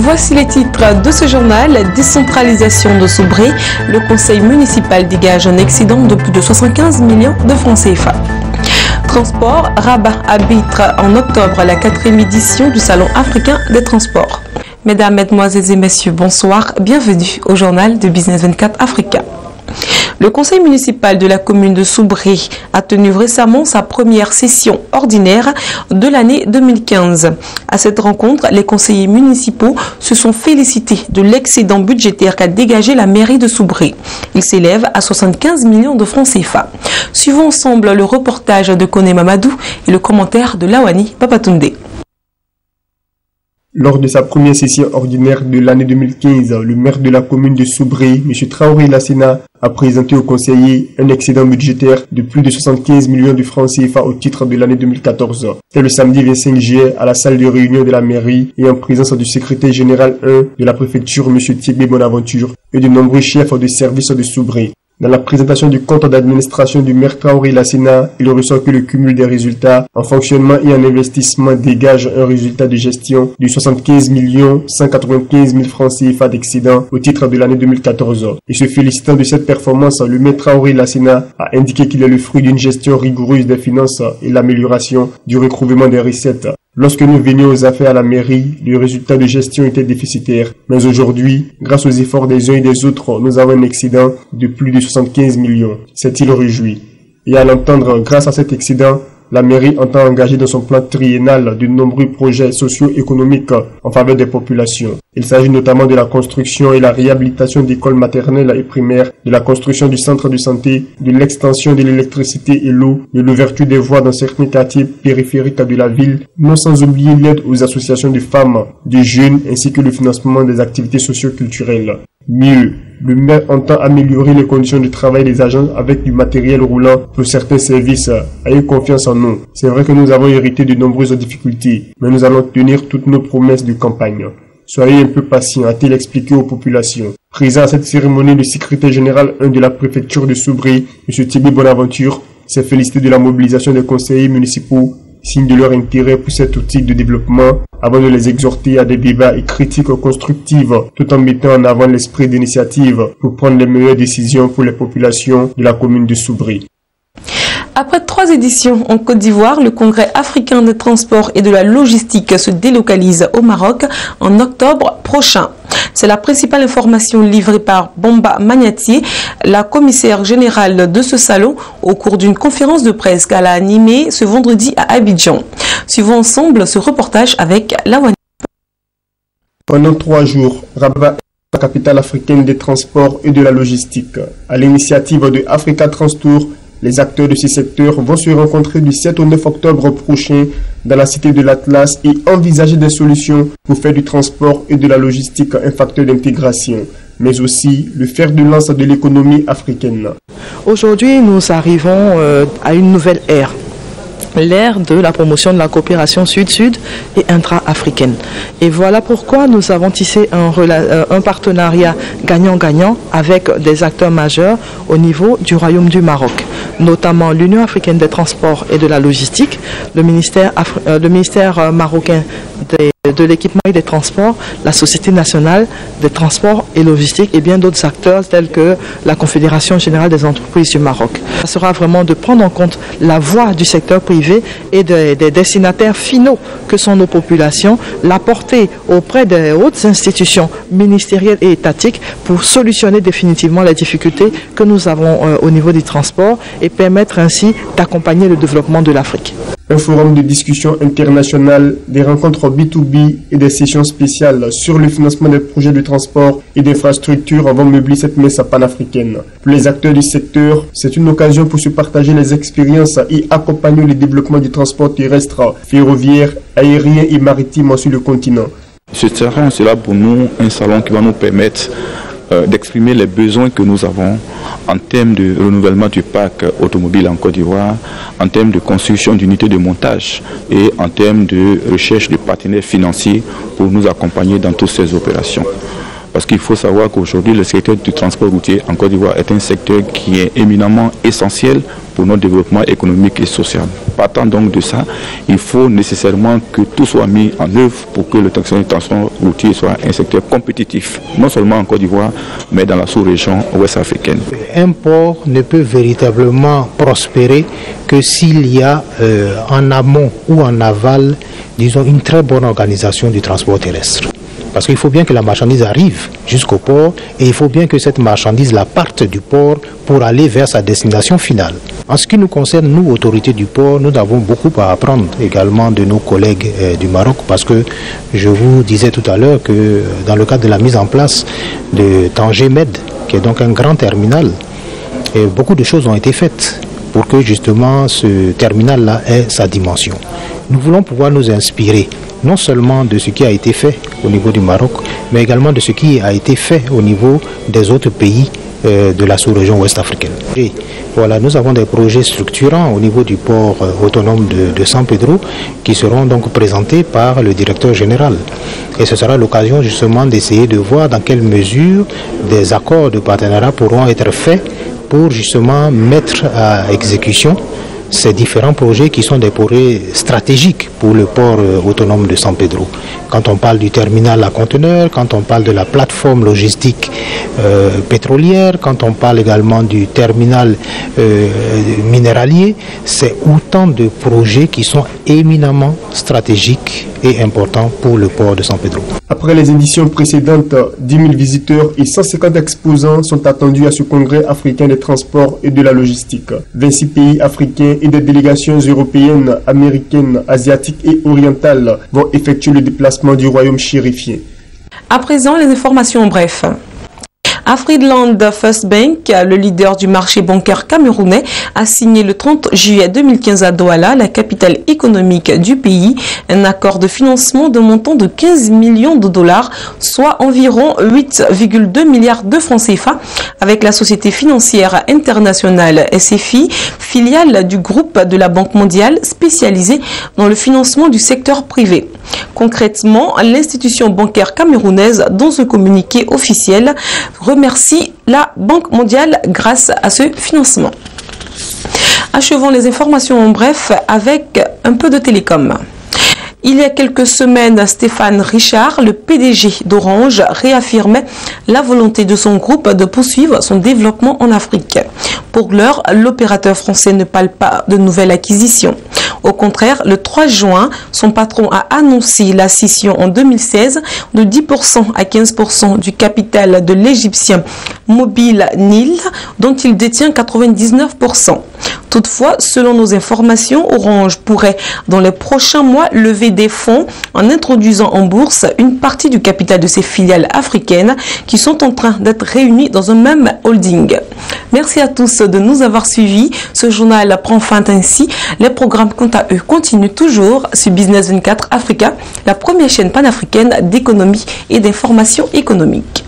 Voici les titres de ce journal. Décentralisation de Soubré. Le conseil municipal dégage un excédent de plus de 75 millions de francs CFA. Transport, Rabat arbitre en octobre la 4e édition du Salon africain des transports. Mesdames, Mesdemoiselles et Messieurs, bonsoir. Bienvenue au journal de Business 24 Africa. Le conseil municipal de la commune de Soubré a tenu récemment sa première session ordinaire de l'année 2015. À cette rencontre, les conseillers municipaux se sont félicités de l'excédent budgétaire qu'a dégagé la mairie de Soubré. Il s'élève à 75 millions de francs CFA. Suivons ensemble le reportage de Koné Mamadou et le commentaire de Lawani Papatunde. Lors de sa première session ordinaire de l'année 2015, le maire de la commune de Soubré, M. Traoré Lassena, a présenté aux conseillers un excédent budgétaire de plus de 75 millions de francs CFA au titre de l'année 2014. C'était le samedi 25 juillet à la salle de réunion de la mairie et en présence du secrétaire général 1 de la préfecture, M. Thiébé Bonaventure, et de nombreux chefs de service de Soubré. Dans la présentation du compte d'administration du maire Traoré Lassena, il ressort que le cumul des résultats en fonctionnement et en investissement dégage un résultat de gestion de 75 195 000 francs CFA d'excédent au titre de l'année 2014. Et se félicitant de cette performance, le maire Traoré Lassena a indiqué qu'il est le fruit d'une gestion rigoureuse des finances et l'amélioration du recouvrement des recettes. Lorsque nous venions aux affaires à la mairie, le résultat de gestion était déficitaire. Mais aujourd'hui, grâce aux efforts des uns et des autres, nous avons un excédent de plus de 75 millions. C'est-il réjoui. Et à l'entendre, grâce à cet excédent, la mairie entend engager dans son plan triennal de nombreux projets socio-économiques en faveur des populations. Il s'agit notamment de la construction et la réhabilitation d'écoles maternelles et primaires, de la construction du centre de santé, de l'extension de l'électricité et l'eau, de l'ouverture des voies dans certains quartiers périphériques de la ville, non sans oublier l'aide aux associations de femmes, de jeunes ainsi que le financement des activités socio-culturelles. Mieux, le maire entend améliorer les conditions de travail des agents avec du matériel roulant pour certains services. Ayez confiance en nous. C'est vrai que nous avons hérité de nombreuses difficultés, mais nous allons tenir toutes nos promesses de campagne. Soyez un peu patients, a-t-il expliqué aux populations. Présent à cette cérémonie, le secrétaire général 1 de la préfecture de Soubré, M. Thiébé Bonaventure, s'est félicité de la mobilisation des conseillers municipaux, signe de leur intérêt pour cet outil de développement, avant de les exhorter à des débats et critiques constructives, tout en mettant en avant l'esprit d'initiative pour prendre les meilleures décisions pour les populations de la commune de Soubré. Après 3 éditions en Côte d'Ivoire, le Congrès africain de transport et de la logistique se délocalise au Maroc en octobre prochain. C'est la principale information livrée par Bomba Magnatier, la commissaire générale de ce salon, au cours d'une conférence de presse qu'elle a animée ce vendredi à Abidjan. Suivons ensemble ce reportage avec Lawani. Pendant 3 jours, Rabat, la capitale africaine des transports et de la logistique, à l'initiative de Africa Transtour, les acteurs de ce secteur vont se rencontrer du 7 au 9 octobre prochain dans la cité de l'Atlas et envisager des solutions pour faire du transport et de la logistique un facteur d'intégration, mais aussi le fer de lance de l'économie africaine. Aujourd'hui, nous arrivons à une nouvelle ère. L'ère de la promotion de la coopération sud-sud et intra-africaine. Et voilà pourquoi nous avons tissé un partenariat gagnant-gagnant avec des acteurs majeurs au niveau du Royaume du Maroc, notamment l'Union africaine des transports et de la logistique, le ministère marocain de l'équipement et des transports, la Société nationale des transports et logistique et bien d'autres acteurs tels que la Confédération générale des entreprises du Maroc. Ça sera vraiment de prendre en compte la voix du secteur privé et des destinataires finaux que sont nos populations, la porter auprès des hautes institutions ministérielles et étatiques pour solutionner définitivement les difficultés que nous avons au niveau du transport et permettre ainsi d'accompagner le développement de l'Afrique. Un forum de discussion internationale, des rencontres B2B et des sessions spéciales sur le financement des projets de transport et d'infrastructures vont meubler cette messe panafricaine. Pour les acteurs du secteur, c'est une occasion pour se partager les expériences et accompagner le développement du transport terrestre, ferroviaire, aérien et maritime sur le continent. Ce sera pour nous un salon qui va nous permettre d'exprimer les besoins que nous avons en termes de renouvellement du parc automobile en Côte d'Ivoire, en termes de construction d'unités de montage et en termes de recherche de partenaires financiers pour nous accompagner dans toutes ces opérations. Parce qu'il faut savoir qu'aujourd'hui, le secteur du transport routier en Côte d'Ivoire est un secteur qui est éminemment essentiel pour notre développement économique et social. Partant donc de ça, il faut nécessairement que tout soit mis en œuvre pour que le transport routier soit un secteur compétitif, non seulement en Côte d'Ivoire, mais dans la sous-région ouest africaine. Un port ne peut véritablement prospérer que s'il y a en amont ou en aval, disons, une très bonne organisation du transport terrestre. Parce qu'il faut bien que la marchandise arrive jusqu'au port et il faut bien que cette marchandise la parte du port pour aller vers sa destination finale. En ce qui nous concerne, nous, autorités du port, nous avons beaucoup à apprendre également de nos collègues du Maroc parce que je vous disais tout à l'heure que dans le cadre de la mise en place de Tanger Med, qui est donc un grand terminal, beaucoup de choses ont été faites pour que justement ce terminal-là ait sa dimension. Nous voulons pouvoir nous inspirer non seulement de ce qui a été fait au niveau du Maroc, mais également de ce qui a été fait au niveau des autres pays de la sous-région ouest africaine. Et voilà, nous avons des projets structurants au niveau du port autonome de San Pedro qui seront donc présentés par le directeur général. Et ce sera l'occasion justement d'essayer de voir dans quelle mesure des accords de partenariat pourront être faits pour justement mettre à exécution ces différents projets qui sont des projets stratégiques pour le port autonome de San Pedro. Quand on parle du terminal à conteneurs, quand on parle de la plateforme logistique pétrolière, quand on parle également du terminal minéralier, c'est autant de projets qui sont éminemment stratégiques et importants pour le port de San Pedro. Après les éditions précédentes, 10 000 visiteurs et 150 exposants sont attendus à ce congrès africain des transports et de la logistique. 26 pays africains et des délégations européennes, américaines, asiatiques et orientales vont effectuer le déplacement du royaume chérifien. À présent, les informations en bref. Afridland First Bank, le leader du marché bancaire camerounais, a signé le 30 juillet 2015 à Douala, la capitale économique du pays, un accord de financement de montant de 15 millions de dollars, soit environ 8,2 milliards de francs CFA, avec la société financière internationale SFI, filiale du groupe de la Banque mondiale spécialisée dans le financement du secteur privé. Concrètement, l'institution bancaire camerounaise, dans ce communiqué officiel, remercie la Banque mondiale grâce à ce financement. Achevons les informations en bref avec un peu de télécom. Il y a quelques semaines, Stéphane Richard, le PDG d'Orange, réaffirmait la volonté de son groupe de poursuivre son développement en Afrique. Pour l'heure, l'opérateur français ne parle pas de nouvelles acquisitions. Au contraire, le 3 juin, son patron a annoncé la scission en 2016 de 10% à 15% du capital de l'Égyptien Mobile Nil, dont il détient 99%. Toutefois, selon nos informations, Orange pourrait, dans les prochains mois, lever des fonds en introduisant en bourse une partie du capital de ses filiales africaines qui sont en train d'être réunies dans un même holding. Merci à tous de nous avoir suivis. Ce journal prend fin ainsi. Les programmes, quant à eux, continuent toujours sur Business 24 Africa, la première chaîne panafricaine d'économie et d'information économique.